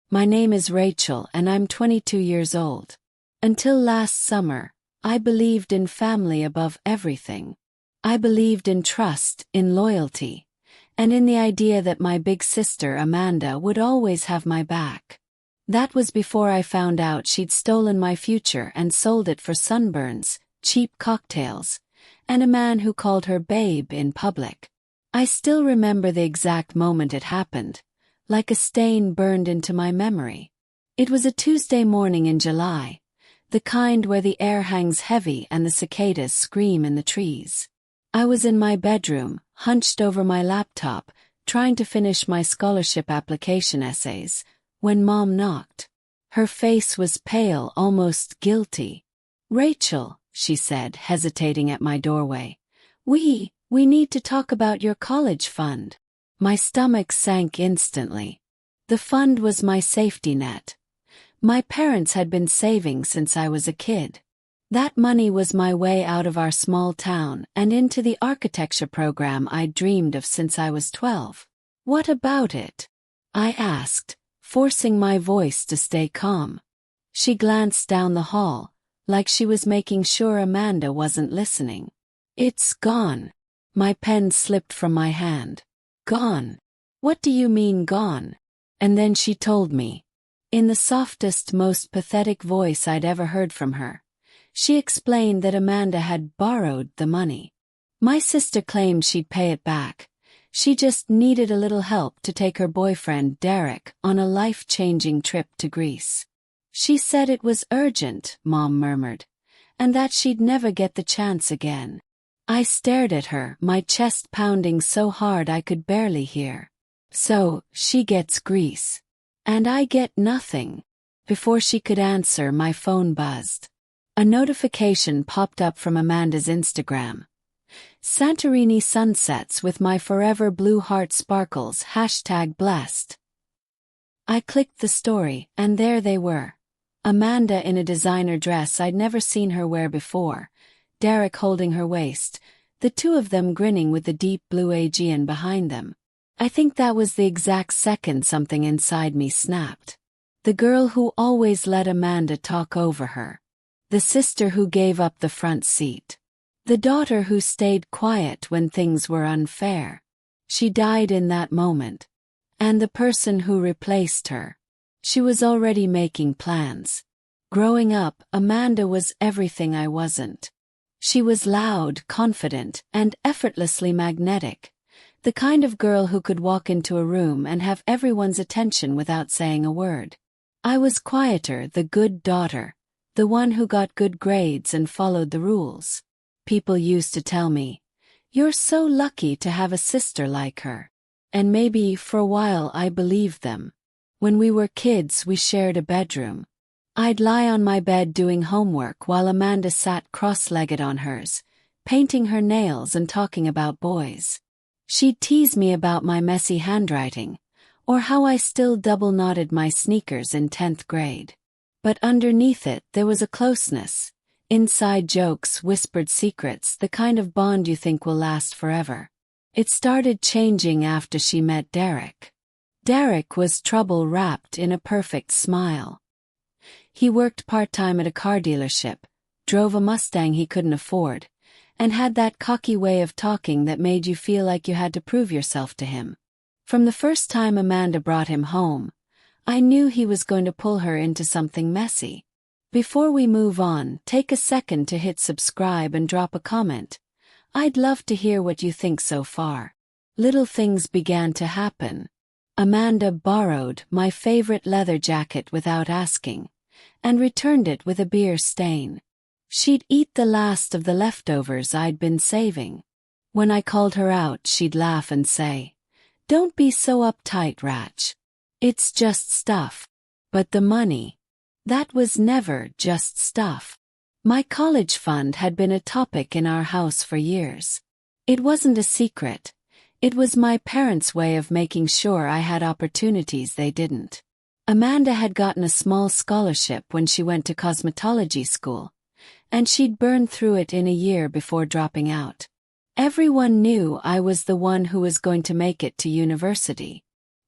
My name is Rachel and I'm 22 years old. Until last summer, I believed in family above everything. I believed in trust, in loyalty, and in the idea that my big sister Amanda would always have my back. That was before I found out she'd stolen my future and sold it for sunburns, cheap cocktails, and a man who called her babe in public. I still remember the exact moment it happened, like a stain burned into my memory. It was a Tuesday morning in July, the kind where the air hangs heavy and the cicadas scream in the trees. I was in my bedroom, hunched over my laptop, trying to finish my scholarship application essays, when Mom knocked. Her face was pale, almost guilty. "Rachel," she said, hesitating at my doorway. We need to talk about your college fund." My stomach sank instantly. The fund was my safety net. My parents had been saving since I was a kid. That money was my way out of our small town and into the architecture program I'd dreamed of since I was 12. "What about it?" I asked, forcing my voice to stay calm. She glanced down the hall, like she was making sure Amanda wasn't listening. "It's gone." My pen slipped from my hand. "Gone? What do you mean gone?" And then she told me. In the softest, most pathetic voice I'd ever heard from her, she explained that Amanda had borrowed the money. My sister claimed she'd pay it back. She just needed a little help to take her boyfriend, Derek, on a life-changing trip to Greece. "She said it was urgent," Mom murmured, "and that she'd never get the chance again." I stared at her, my chest pounding so hard I could barely hear. "So, she gets Greece. And I get nothing." Before she could answer, my phone buzzed. A notification popped up from Amanda's Instagram. "Santorini sunsets with my forever blue heart sparkles, #blessed." I clicked the story, and there they were. Amanda in a designer dress I'd never seen her wear before, Derek holding her waist, the two of them grinning with the deep blue Aegean behind them. I think that was the exact second something inside me snapped. The girl who always let Amanda talk over her. The sister who gave up the front seat. The daughter who stayed quiet when things were unfair. She died in that moment. And the person who replaced her. She was already making plans. Growing up, Amanda was everything I wasn't. She was loud, confident, and effortlessly magnetic. The kind of girl who could walk into a room and have everyone's attention without saying a word. I was quieter, the good daughter, the one who got good grades and followed the rules. People used to tell me, "You're so lucky to have a sister like her." And maybe for a while I believed them. When we were kids, we shared a bedroom. I'd lie on my bed doing homework while Amanda sat cross-legged on hers, painting her nails and talking about boys. She'd tease me about my messy handwriting, or how I still double-knotted my sneakers in 10th grade. But underneath it there was a closeness, inside jokes, whispered secrets, the kind of bond you think will last forever. It started changing after she met Derek. Derek was trouble wrapped in a perfect smile. He worked part-time at a car dealership, drove a Mustang he couldn't afford, and had that cocky way of talking that made you feel like you had to prove yourself to him. From the first time Amanda brought him home, I knew he was going to pull her into something messy. Before we move on, take a second to hit subscribe and drop a comment. I'd love to hear what you think so far. Little things began to happen. Amanda borrowed my favorite leather jacket without asking, and returned it with a beer stain. She'd eat the last of the leftovers I'd been saving. When I called her out, she'd laugh and say, "Don't be so uptight, Rach. It's just stuff." But the money, that was never just stuff. My college fund had been a topic in our house for years. It wasn't a secret. It was my parents' way of making sure I had opportunities they didn't. Amanda had gotten a small scholarship when she went to cosmetology school, and she'd burned through it in a year before dropping out. Everyone knew I was the one who was going to make it to university.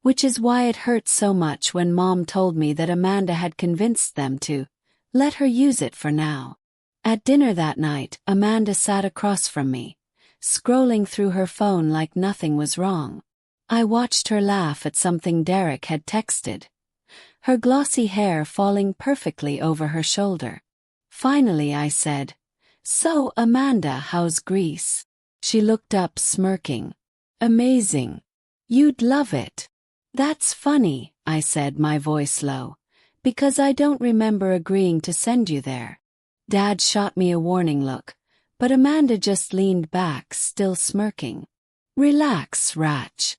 Which is why it hurt so much when Mom told me that Amanda had convinced them to let her use it for now. At dinner that night, Amanda sat across from me, scrolling through her phone like nothing was wrong. I watched her laugh at something Derek had texted, her glossy hair falling perfectly over her shoulder. Finally I said, "So, Amanda, how's Greece?" She looked up smirking. "Amazing. You'd love it." "That's funny," I said, my voice low, "because I don't remember agreeing to send you there." Dad shot me a warning look, but Amanda just leaned back, still smirking. "Relax, Ratch.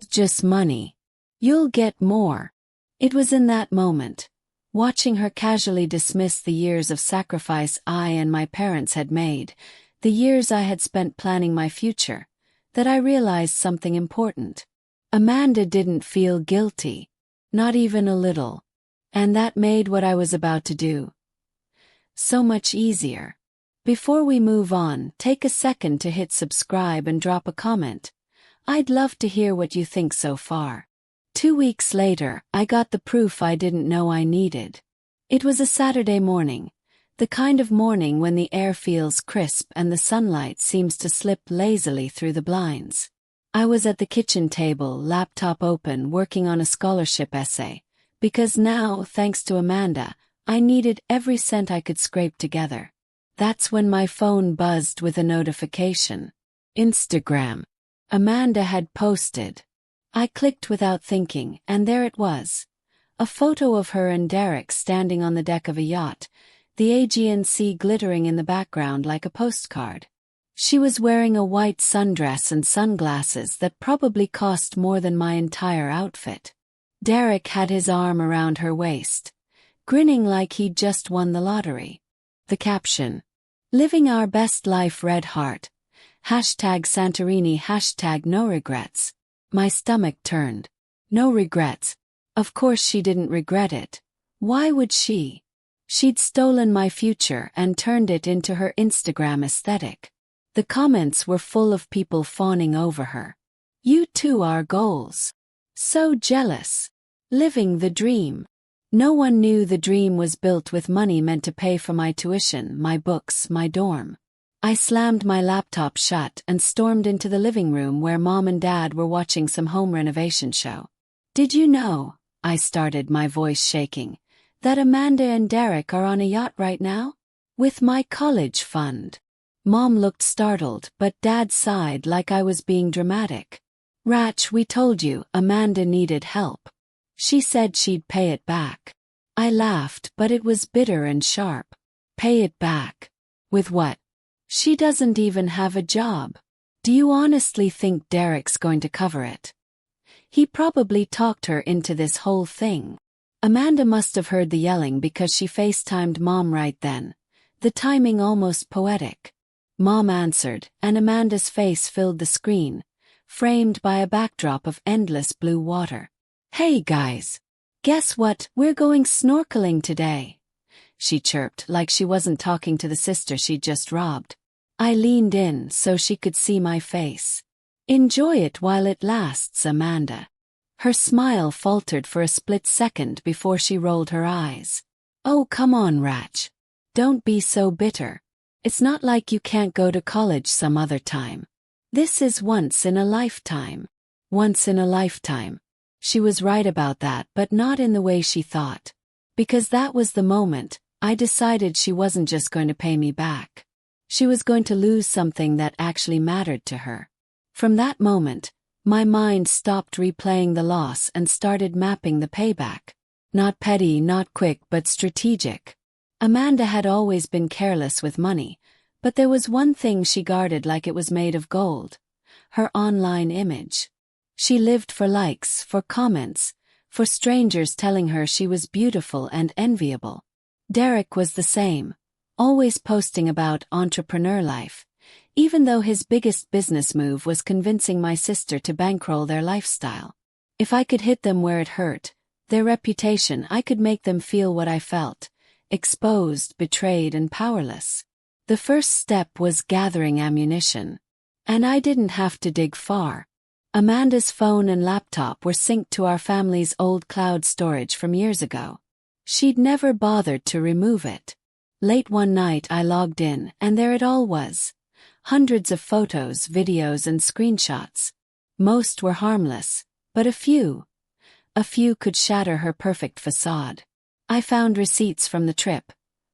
Just money. You'll get more." It was in that moment, watching her casually dismiss the years of sacrifice I and my parents had made, the years I had spent planning my future, that I realized something important. Amanda didn't feel guilty, not even a little, and that made what I was about to do so much easier. Before we move on, take a second to hit subscribe and drop a comment. I'd love to hear what you think so far. 2 weeks later, I got the proof I didn't know I needed. It was a Saturday morning, the kind of morning when the air feels crisp and the sunlight seems to slip lazily through the blinds. I was at the kitchen table, laptop open, working on a scholarship essay, because now, thanks to Amanda, I needed every cent I could scrape together. That's when my phone buzzed with a notification. Instagram. Amanda had posted. I clicked without thinking, and there it was. A photo of her and Derek standing on the deck of a yacht, the Aegean Sea glittering in the background like a postcard. She was wearing a white sundress and sunglasses that probably cost more than my entire outfit. Derek had his arm around her waist, grinning like he'd just won the lottery. The caption: "Living our best life, red heart. #Santorini, #no regrets." My stomach turned. No regrets. Of course she didn't regret it. Why would she? She'd stolen my future and turned it into her Instagram aesthetic. The comments were full of people fawning over her. "You too are goals. So jealous. Living the dream." No one knew the dream was built with money meant to pay for my tuition, my books, my dorm. I slammed my laptop shut and stormed into the living room where Mom and Dad were watching some home renovation show. "Did you know," I started, my voice shaking, "that Amanda and Derek are on a yacht right now? With my college fund." Mom looked startled, but Dad sighed like I was being dramatic. "Ratch, we told you, Amanda needed help. She said she'd pay it back." I laughed, but it was bitter and sharp. "Pay it back? With what? She doesn't even have a job. Do you honestly think Derek's going to cover it? He probably talked her into this whole thing." Amanda must have heard the yelling because she FaceTimed Mom right then, the timing almost poetic. Mom answered, and Amanda's face filled the screen, framed by a backdrop of endless blue water. "Hey guys. Guess what? We're going snorkeling today," she chirped like she wasn't talking to the sister she'd just robbed. I leaned in so she could see my face. "Enjoy it while it lasts, Amanda." Her smile faltered for a split second before she rolled her eyes. "Oh, come on, Ratch. Don't be so bitter. It's not like you can't go to college some other time. This is once in a lifetime." Once in a lifetime. She was right about that, but not in the way she thought. Because that was the moment I decided she wasn't just going to pay me back. She was going to lose something that actually mattered to her. From that moment, my mind stopped replaying the loss and started mapping the payback. Not petty, not quick, but strategic. Amanda had always been careless with money, but there was one thing she guarded like it was made of gold: her online image. She lived for likes, for comments, for strangers telling her she was beautiful and enviable. Derek was the same, always posting about entrepreneur life, even though his biggest business move was convincing my sister to bankroll their lifestyle. If I could hit them where it hurt, their reputation, I could make them feel what I felt: exposed, betrayed, and powerless. The first step was gathering ammunition. And I didn't have to dig far. Amanda's phone and laptop were synced to our family's old cloud storage from years ago. She'd never bothered to remove it. Late one night I logged in, and there it all was. Hundreds of photos, videos, and screenshots. Most were harmless, but a few could shatter her perfect facade. I found receipts from the trip.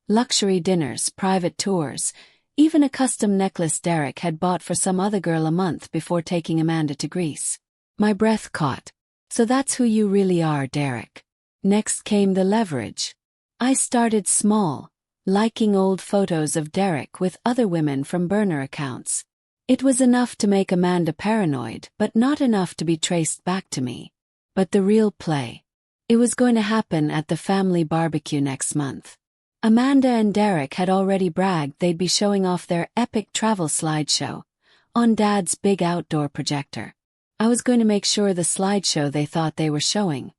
Luxury dinners, private tours, even a custom necklace Derek had bought for some other girl a month before taking Amanda to Greece. My breath caught. So that's who you really are, Derek. Next came the leverage. I started small, liking old photos of Derek with other women from burner accounts. It was enough to make Amanda paranoid, but not enough to be traced back to me. But the real play. It was going to happen at the family barbecue next month. Amanda and Derek had already bragged they'd be showing off their epic travel slideshow on Dad's big outdoor projector. I was going to make sure the slideshow they thought they were showing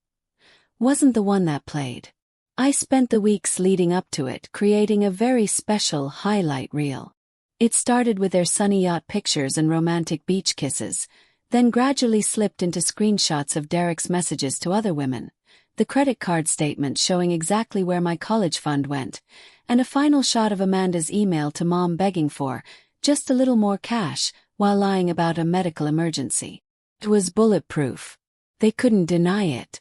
wasn't the one that played. I spent the weeks leading up to it creating a very special highlight reel. It started with their sunny yacht pictures and romantic beach kisses, then gradually slipped into screenshots of Derek's messages to other women, the credit card statement showing exactly where my college fund went, and a final shot of Amanda's email to Mom begging for just a little more cash while lying about a medical emergency. It was bulletproof. They couldn't deny it.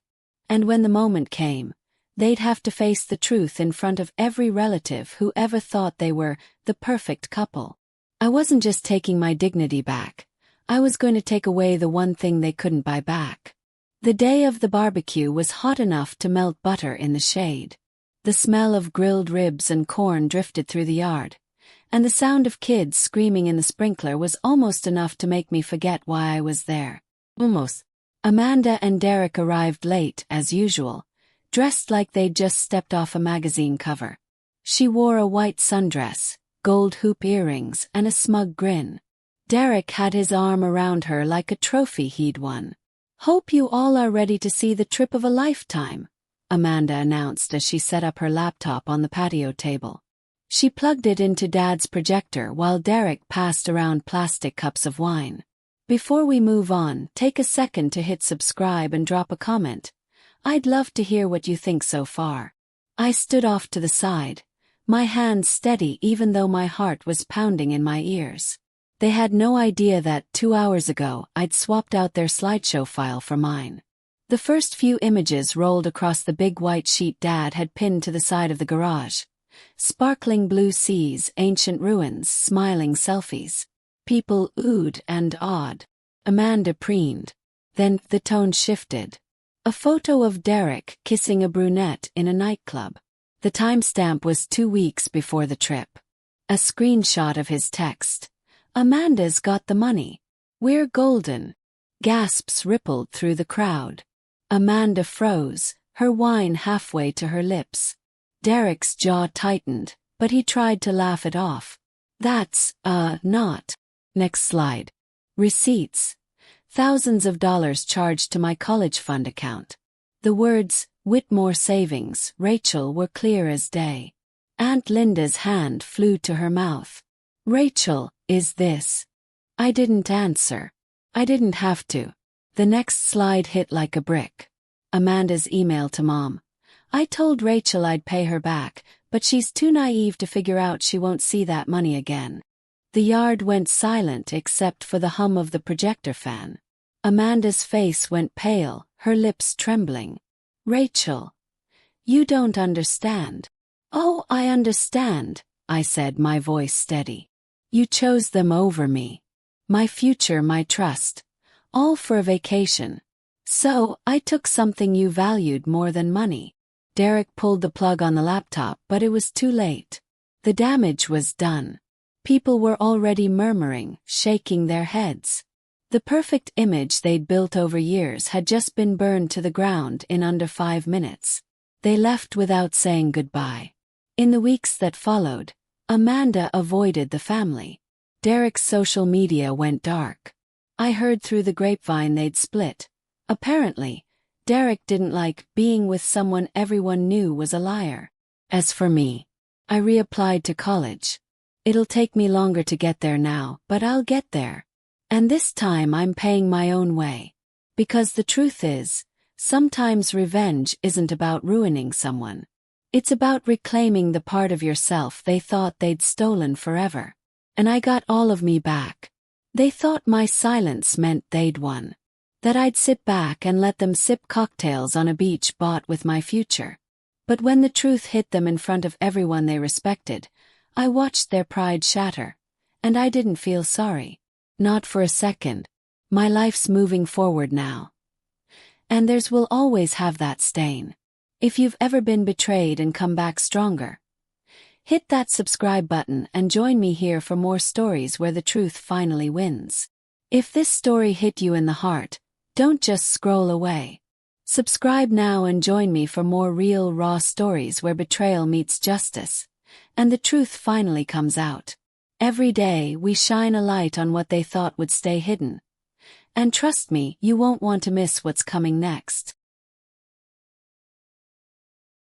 And when the moment came, they'd have to face the truth in front of every relative who ever thought they were the perfect couple. I wasn't just taking my dignity back. I was going to take away the one thing they couldn't buy back. The day of the barbecue was hot enough to melt butter in the shade. The smell of grilled ribs and corn drifted through the yard, and the sound of kids screaming in the sprinkler was almost enough to make me forget why I was there. Almost. Amanda and Derek arrived late, as usual, dressed like they'd just stepped off a magazine cover. She wore a white sundress, gold hoop earrings, and a smug grin. Derek had his arm around her like a trophy he'd won. "Hope you all are ready to see the trip of a lifetime," Amanda announced as she set up her laptop on the patio table. She plugged it into Dad's projector while Derek passed around plastic cups of wine. "Before we move on, take a second to hit subscribe and drop a comment. I'd love to hear what you think so far." I stood off to the side, my hands steady even though my heart was pounding in my ears. They had no idea that 2 hours ago I'd swapped out their slideshow file for mine. The first few images rolled across the big white sheet Dad had pinned to the side of the garage. Sparkling blue seas, ancient ruins, smiling selfies. People oohed and awed. Amanda preened. Then the tone shifted. A photo of Derek kissing a brunette in a nightclub. The timestamp was 2 weeks before the trip. A screenshot of his text. "Amanda's got the money. We're golden." Gasps rippled through the crowd. Amanda froze, her wine halfway to her lips. Derek's jaw tightened, but he tried to laugh it off. "That's, not." Next slide. Receipts. Thousands of dollars charged to my college fund account. The words, "Whitmore Savings, Rachel," were clear as day. Aunt Linda's hand flew to her mouth. "Rachel, is this?" I didn't answer. I didn't have to. The next slide hit like a brick. Amanda's email to Mom. "I told Rachel I'd pay her back, but she's too naive to figure out she won't see that money again." The yard went silent except for the hum of the projector fan. Amanda's face went pale, her lips trembling. "Rachel, you don't understand." "Oh, I understand," I said, my voice steady. "You chose them over me. My future, my trust. All for a vacation. So, I took something you valued more than money." Derek pulled the plug on the laptop, but it was too late. The damage was done. People were already murmuring, shaking their heads. The perfect image they'd built over years had just been burned to the ground in under 5 minutes. They left without saying goodbye. In the weeks that followed, Amanda avoided the family. Derek's social media went dark. I heard through the grapevine they'd split. Apparently, Derek didn't like being with someone everyone knew was a liar. As for me, I reapplied to college. It'll take me longer to get there now, but I'll get there. And this time I'm paying my own way. Because the truth is, sometimes revenge isn't about ruining someone. It's about reclaiming the part of yourself they thought they'd stolen forever. And I got all of me back. They thought my silence meant they'd won. That I'd sit back and let them sip cocktails on a beach bought with my future. But when the truth hit them in front of everyone they respected, I watched their pride shatter. And I didn't feel sorry. Not for a second. My life's moving forward now. And theirs will always have that stain. If you've ever been betrayed and come back stronger, hit that subscribe button and join me here for more stories where the truth finally wins. If this story hit you in the heart, don't just scroll away. Subscribe now and join me for more real, raw stories where betrayal meets justice, and the truth finally comes out. Every day we shine a light on what they thought would stay hidden. And trust me, you won't want to miss what's coming next.